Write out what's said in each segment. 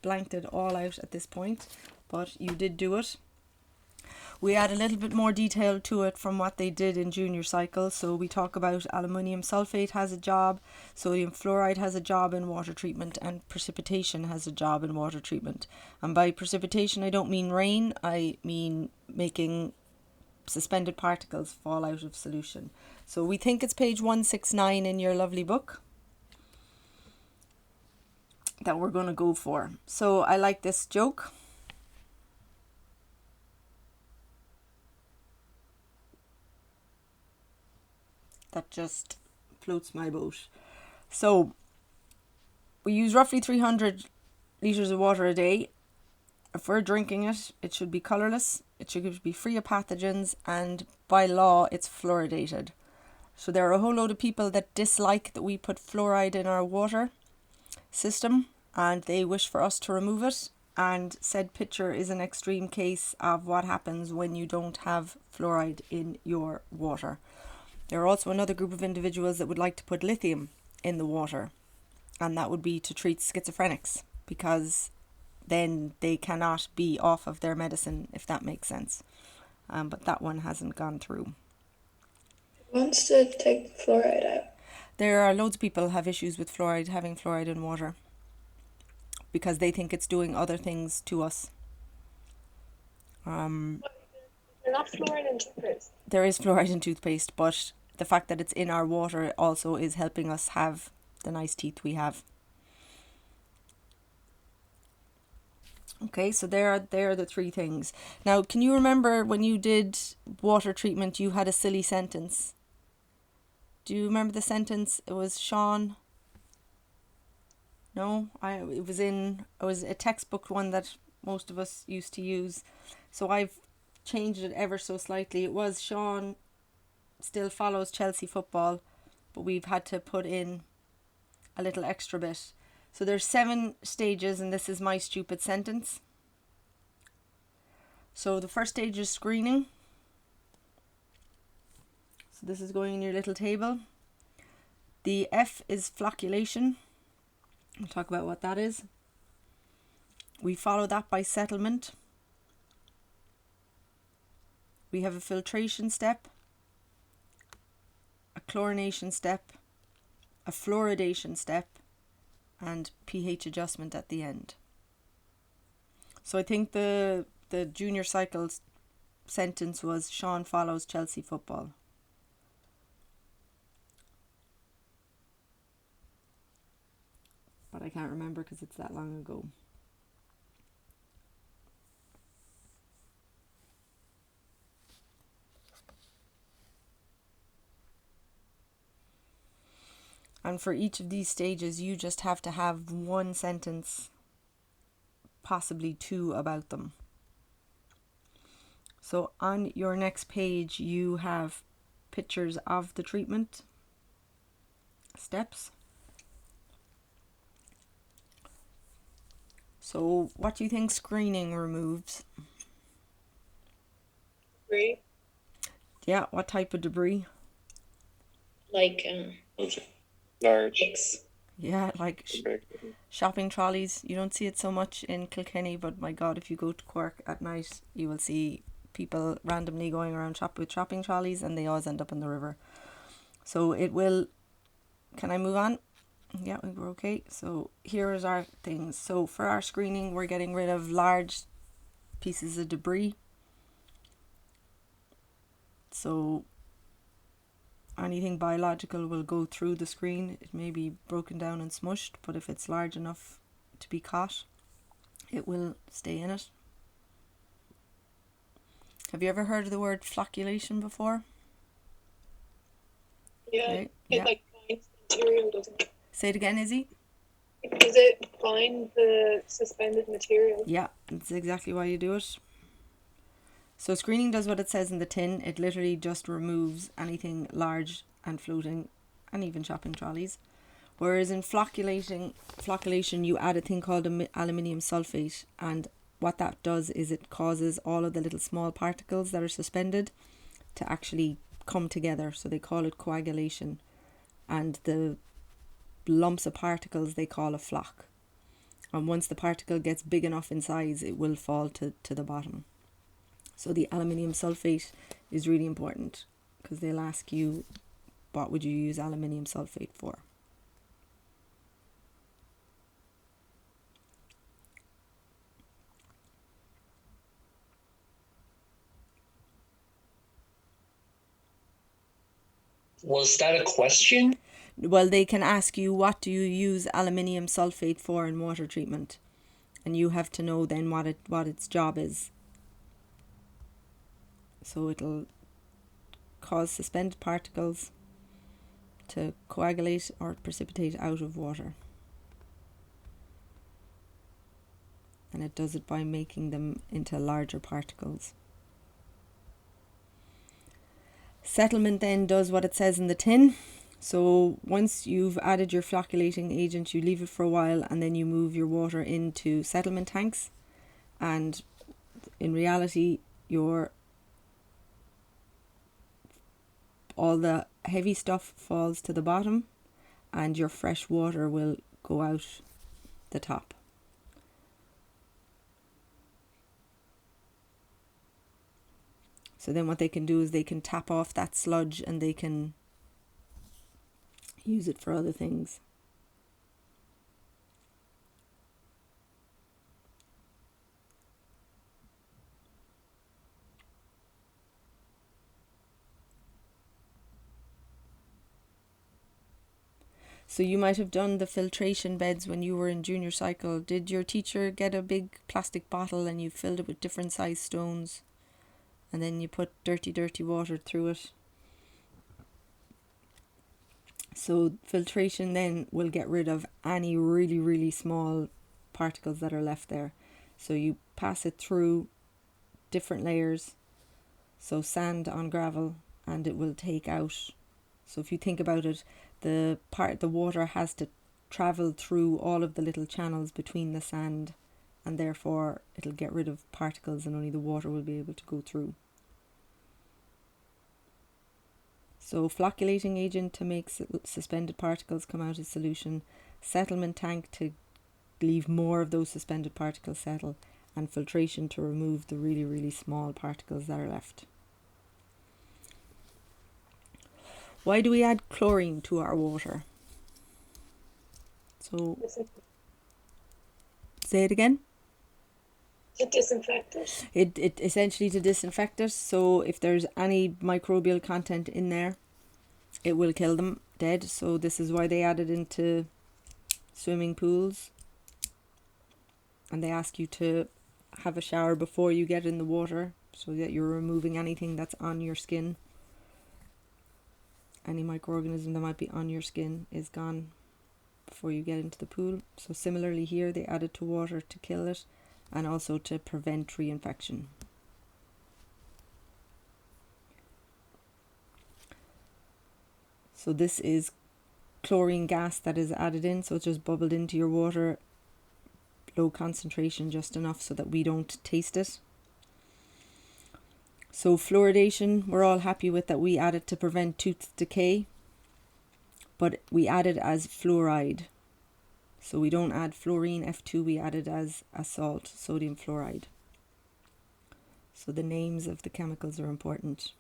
blanked it all out at this point, but you did do it. We add a little bit more detail to it from what they did in junior cycle. So we talk about aluminium sulfate has a job, sodium fluoride has a job in water treatment, and precipitation has a job in water treatment. And by precipitation, I don't mean rain, I mean making suspended particles fall out of solution. So we think it's page 169 in your lovely book that we're going to go for. So I like this joke. That just floats my boat. So we use roughly 300 litres of water a day. If we're drinking it, it should be colourless, it should be free of pathogens, and by law it's fluoridated. So there are a whole load of people that dislike that we put fluoride in our water system, and they wish for us to remove it. And said picture is an extreme case of what happens when you don't have fluoride in your water. There are also another group of individuals that would like to put lithium in the water, and that would be to treat schizophrenics, because then they cannot be off of their medicine, if that makes sense. But that one hasn't gone through. Who wants to take fluoride out? There are loads of people have issues with fluoride, having fluoride in water, because they think it's doing other things to us. There's not fluoride in toothpaste. There is fluoride in toothpaste, but the fact that it's in our water also is helping us have the nice teeth we have. Okay, so there are the three things. Now, can you remember when you did water treatment, you had a silly sentence? Do you remember the sentence? It was Sean. No, it was a textbook one that most of us used to use. So I've changed it ever so slightly. It was Sean still follows Chelsea football, but we've had to put in a little extra bit. So there's 7 stages, and this is my stupid sentence. So the first stage is screening. So this is going in your little table. The F is flocculation. We'll talk about what that is. We follow that by settlement. We have a filtration step, a chlorination step, a fluoridation step, and pH adjustment at the end. So I think the junior cycle's sentence was Sean follows Chelsea football. But I can't remember because it's that long ago. And for each of these stages, you just have to have one sentence, possibly 2 about them. So on your next page, you have pictures of the treatment steps. So what do you think screening removes? Debris. Yeah, what type of debris? Like large. Yeah, like shopping trolleys. You don't see it so much in Kilkenny, but my God, if you go to Cork at night, you will see people randomly going around with shopping trolleys, and they always end up in the river. So it will... Can I move on? Yeah, we're okay. So here is our things. So for our screening, we're getting rid of large pieces of debris. So anything biological will go through the screen. It may be broken down and smushed, but if it's large enough to be caught, it will stay in it. Have you ever heard of the word flocculation before? Yeah, Okay. it like finds the material, doesn't it? Say it again, Izzy. Does it find the suspended material? Yeah, that's exactly why you do it. So screening does what it says in the tin. It literally just removes anything large and floating, and even shopping trolleys. Whereas in flocculation, you add a thing called aluminium sulfate, and what that does is it causes all of the little small particles that are suspended to actually come together. So they call it coagulation, and the lumps of particles they call a flock. And once the particle gets big enough in size, it will fall to the bottom. So the aluminium sulfate is really important, because they'll ask you, what would you use aluminium sulfate for? Was that a question? Well, they can ask you, what do you use aluminium sulfate for in water treatment? And you have to know then what its job is. So it'll cause suspended particles to coagulate or precipitate out of water. And it does it by making them into larger particles. Settlement then does what it says in the tin. So once you've added your flocculating agent, you leave it for a while, and then you move your water into settlement tanks. And in reality, all the heavy stuff falls to the bottom, and your fresh water will go out the top. So then what they can do is they can tap off that sludge, and they can use it for other things. So you might have done the filtration beds when you were in junior cycle. Did your teacher get a big plastic bottle and you filled it with different size stones, and then you put dirty water through it? So filtration then will get rid of any really small particles that are left there. So you pass it through different layers, so sand on gravel, and it will take out. So if you think about it, the water has to travel through all of the little channels between the sand, and therefore it'll get rid of particles, and only the water will be able to go through. So flocculating agent to make suspended particles come out of solution, settlement tank to leave more of those suspended particles settle, and filtration to remove the really small particles that are left. Why do we add chlorine to our water? So, say it again. To disinfect it. It essentially to disinfect it. So if there's any microbial content in there, it will kill them dead. So this is why they add it into swimming pools, and they ask you to have a shower before you get in the water, so that you're removing anything that's on your skin. Any microorganism that might be on your skin is gone before you get into the pool. So similarly here, they add it to water to kill it, and also to prevent reinfection. So this is chlorine gas that is added in, so it's just bubbled into your water, low concentration, just enough so that we don't taste it. So fluoridation, we're all happy with that. We add it to prevent tooth decay, but we add it as fluoride. So we don't add fluorine F2, we add it as a salt, sodium fluoride. So the names of the chemicals are important.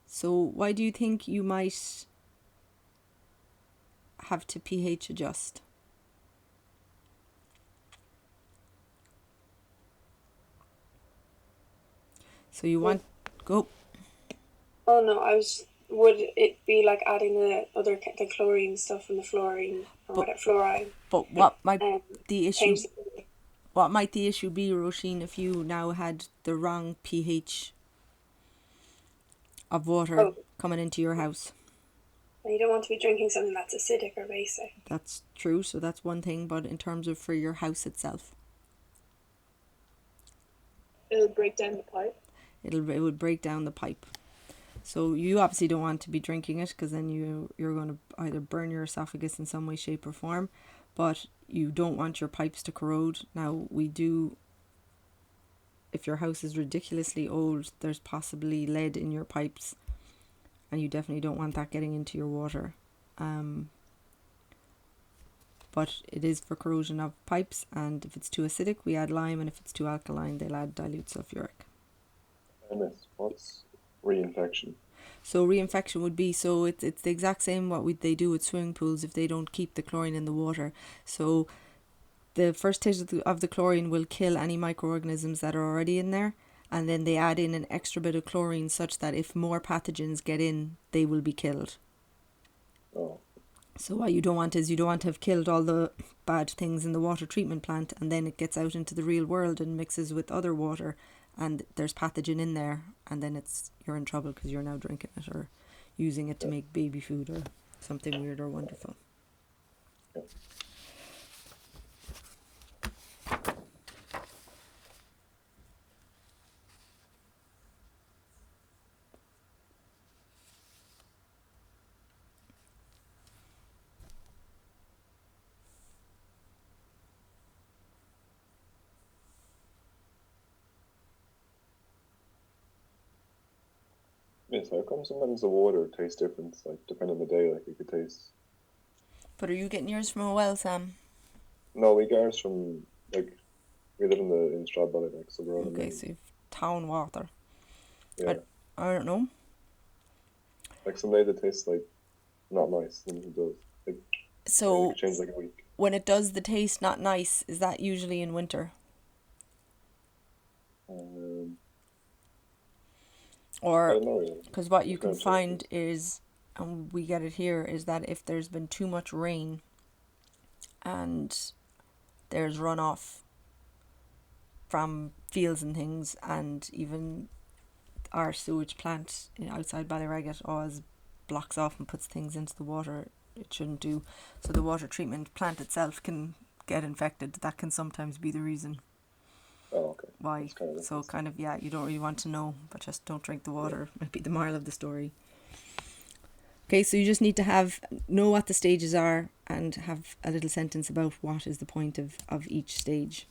So why do you think you might have to pH adjust? So you want go. Oh no, would it be like adding the chlorine stuff and the fluorine or whatever, fluoride? But what might the issue? change What might the issue be, Roisin, if you now had the wrong pH of water coming into your house? You don't want to be drinking something that's acidic or basic. That's true, so that's one thing, but in terms of for your house itself, It'll break down the pipe. it would break down the pipe. So you obviously don't want to be drinking it, because then you're going to either burn your esophagus in some way, shape or form. But you don't want your pipes to corrode. Now we do, if your house is ridiculously old, there's possibly lead in your pipes, and you definitely don't want that getting into your water. But it is for corrosion of pipes, and if it's too acidic we add lime, and if it's too alkaline they'll add dilute sulfuric. What's reinfection? So reinfection would be, so it's the exact same they do with swimming pools if they don't keep the chlorine in the water. So the first stage of the chlorine will kill any microorganisms that are already in there, and then they add in an extra bit of chlorine such that if more pathogens get in, they will be killed. Oh. So what you don't want is, you don't want to have killed all the bad things in the water treatment plant, and then it gets out into the real world and mixes with other water, and there's pathogen in there, and then you're in trouble because you're now drinking it or using it to make baby food or something weird or wonderful. Yeah, so how come sometimes the water tastes different, like depending on the day, like it could taste... But are you getting yours from a well, Sam? No, we get ours from, like, we live in Stradbally, like, so we're on Okay, so you've town water. Yeah. I don't know. Like some days it tastes like not nice, and it does. Like, So it could change like a week. when it does the taste not nice, is that usually in winter? I Or, don't know. because what you It's can gonna find is, and we get it here, is that if there's been too much rain and there's runoff from fields and things, and even our sewage plant outside Ballyraggett always blocks off and puts things into the water it shouldn't do, so the water treatment plant itself can get infected. That can sometimes be the reason Oh, okay. why. That's kind of So kind of, yeah, you don't really want to know, but just don't drink the water. Might be the moral of the story. Okay, so you just need to know what the stages are and have a little sentence about what is the point of each stage.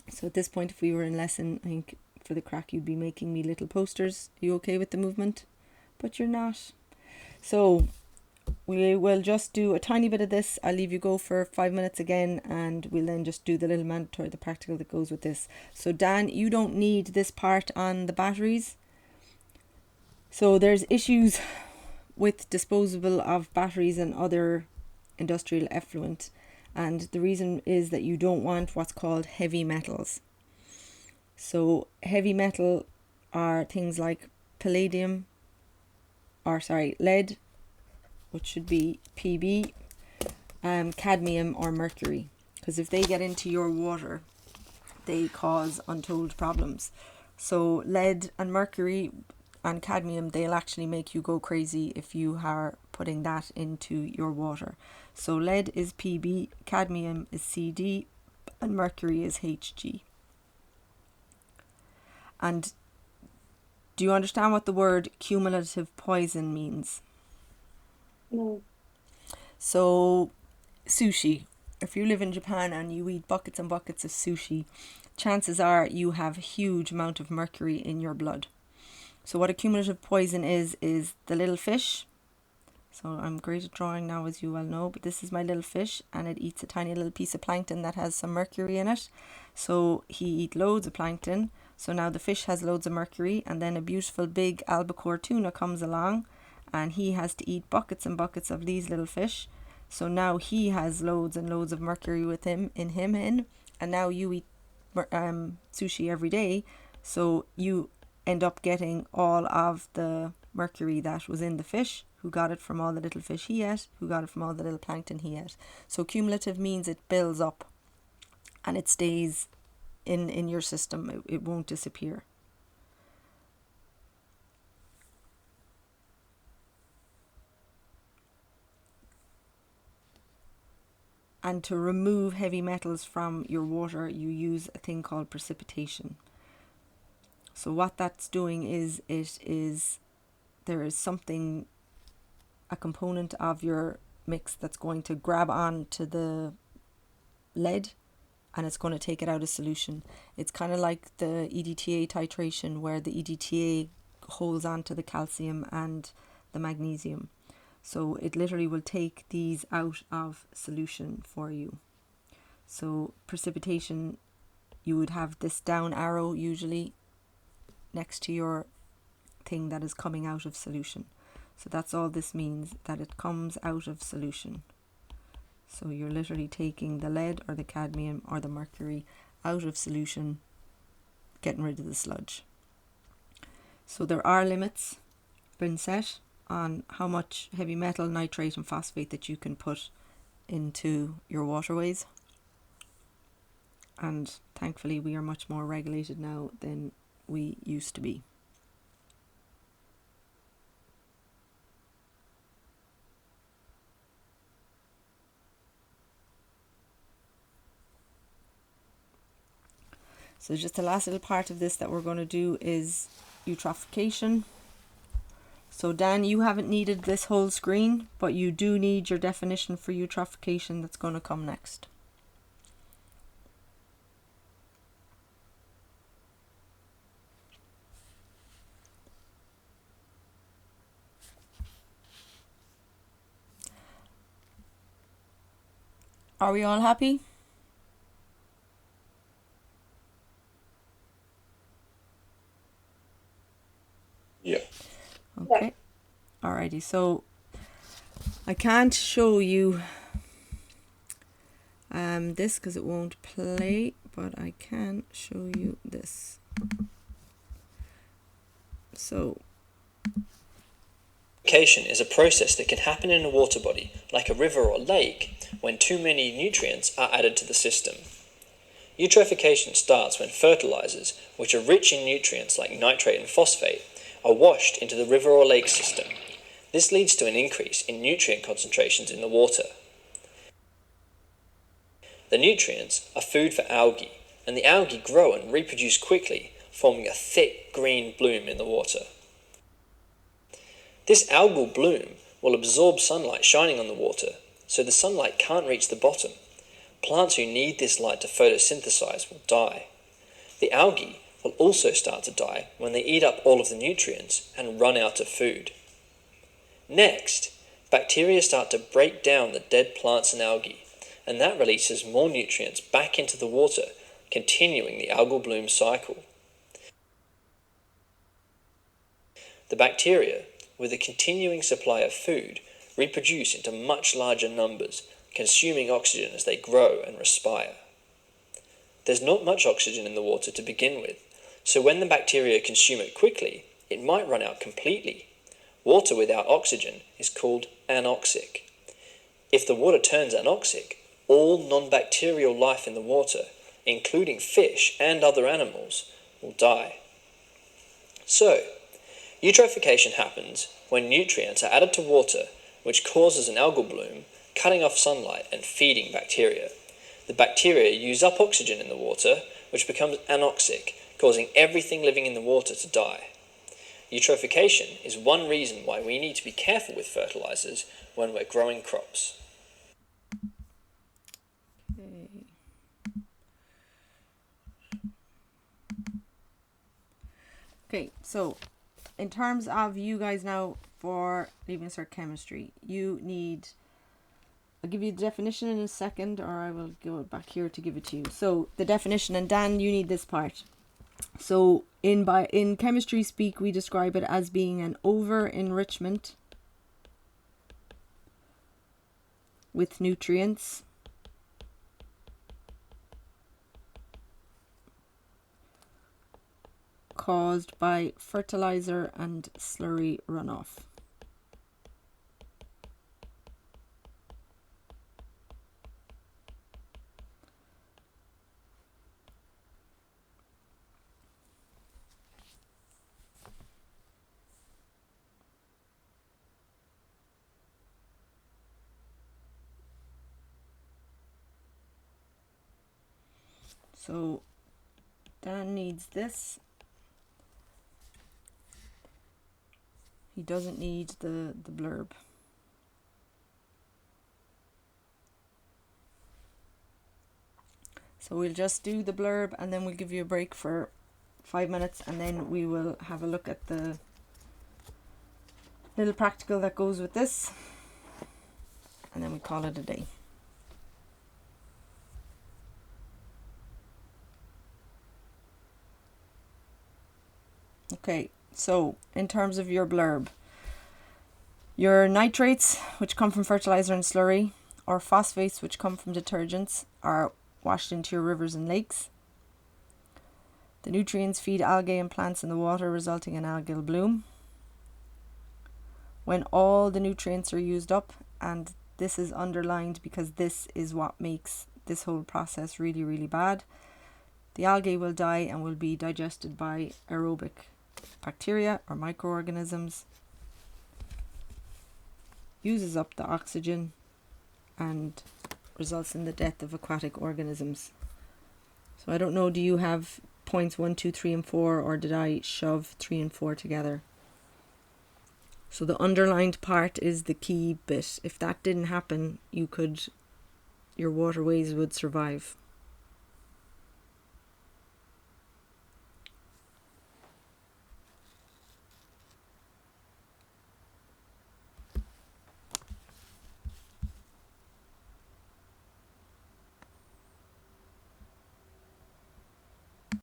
So at this point, if we were in lesson, I think for the crack you'd be making me little posters. Are you okay with the movement? But you're not. So we will just do a tiny bit of this. I'll leave you go for 5 minutes again, and we'll then just do the little mandatory, the practical that goes with this. So Dan, you don't need this part on the batteries. So there's issues with disposable of batteries and other industrial effluent, and the reason is that you don't want what's called heavy metals. So heavy metal are things like lead, which should be Pb, cadmium or mercury, because if they get into your water they cause untold problems. So lead and mercury and cadmium, they'll actually make you go crazy if you are putting that into your water. So lead is Pb, cadmium is Cd, and mercury is Hg. And do you understand what the word cumulative poison means? No. So sushi, if you live in Japan and you eat buckets and buckets of sushi, chances are you have a huge amount of mercury in your blood. So what a cumulative poison is the little fish. So I'm great at drawing now, as you well know, but this is my little fish, and it eats a tiny little piece of plankton that has some mercury in it. So he eats loads of plankton. So now the fish has loads of mercury, and then a beautiful big albacore tuna comes along, and he has to eat buckets and buckets of these little fish. So now he has loads and loads of mercury in, and now you eat sushi every day, so you end up getting all of the mercury that was in the fish, who got it from all the little fish he ate, who got it from all the little plankton he ate. So cumulative means it builds up and it stays in your system. It won't disappear. And to remove heavy metals from your water, you use a thing called precipitation. So what that's doing is there is a component of your mix that's going to grab on to the lead, and it's going to take it out of solution. It's kind of like the EDTA titration, where the EDTA holds on to the calcium and the magnesium. So it literally will take these out of solution for you. So precipitation, you would have this down arrow usually next to your thing that is coming out of solution. So that's all this means, that it comes out of solution. So you're literally taking the lead or the cadmium or the mercury out of solution, getting rid of the sludge. So there are limits been set on how much heavy metal, nitrate and phosphate that you can put into your waterways. And thankfully we are much more regulated now than we used to be. So just the last little part of this that we're going to do is eutrophication. So Dan, you haven't needed this whole screen, but you do need your definition for eutrophication that's going to come next. Are we all happy? Yeah. Okay. Alrighty, so I can't show you this because it won't play, but I can show you this. So Eutrophication is a process that can happen in a water body, like a river or lake, when too many nutrients are added to the system. Eutrophication starts when fertilizers, which are rich in nutrients like nitrate and phosphate, are washed into the river or lake system. This leads to an increase in nutrient concentrations in the water. The nutrients are food for algae, and the algae grow and reproduce quickly, forming a thick green bloom in the water. This algal bloom will absorb sunlight shining on the water, so the sunlight can't reach the bottom. Plants who need this light to photosynthesize will die. The algae will also start to die when they eat up all of the nutrients and run out of food. Next, bacteria start to break down the dead plants and algae, and that releases more nutrients back into the water, continuing the algal bloom cycle. The bacteria, with a continuing supply of food, reproduce into much larger numbers, consuming oxygen as they grow and respire. There's not much oxygen in the water to begin with, so when the bacteria consume it quickly, it might run out completely. Water without oxygen is called anoxic. If the water turns anoxic, all non-bacterial life in the water, including fish and other animals, will die. So, eutrophication happens when nutrients are added to water, which causes an algal bloom, cutting off sunlight and feeding bacteria. The bacteria use up oxygen in the water, which becomes anoxic, causing everything living in the water to die. Eutrophication is one reason why we need to be careful with fertilizers when we're growing crops. Okay, so in terms of you guys now for leaving cert chemistry, you need, I'll give you the definition in a second, or I will go back here to give it to you. So the definition, and Dan, you need this part. So in chemistry speak, we describe it as being an over-enrichment with nutrients caused by fertilizer and slurry runoff. So Dan needs this. He doesn't need the blurb. So we'll just do the blurb and then we'll give you a break for 5 minutes, and then we will have a look at the little practical that goes with this, and then we call it a day. Okay, so in terms of your blurb, your nitrates, which come from fertilizer and slurry, or phosphates, which come from detergents, are washed into your rivers and lakes. The nutrients feed algae and plants in the water, resulting in algal bloom. When all the nutrients are used up, and this is underlined because this is what makes this whole process really, really bad, the algae will die and will be digested by aerobic bacteria or microorganisms, uses up the oxygen, and results in the death of aquatic organisms. So I don't know, do you have points 1, 2, 3 and 4, or did I shove 3 and 4 together? So the underlined part is the key bit. If that didn't happen, your waterways would survive.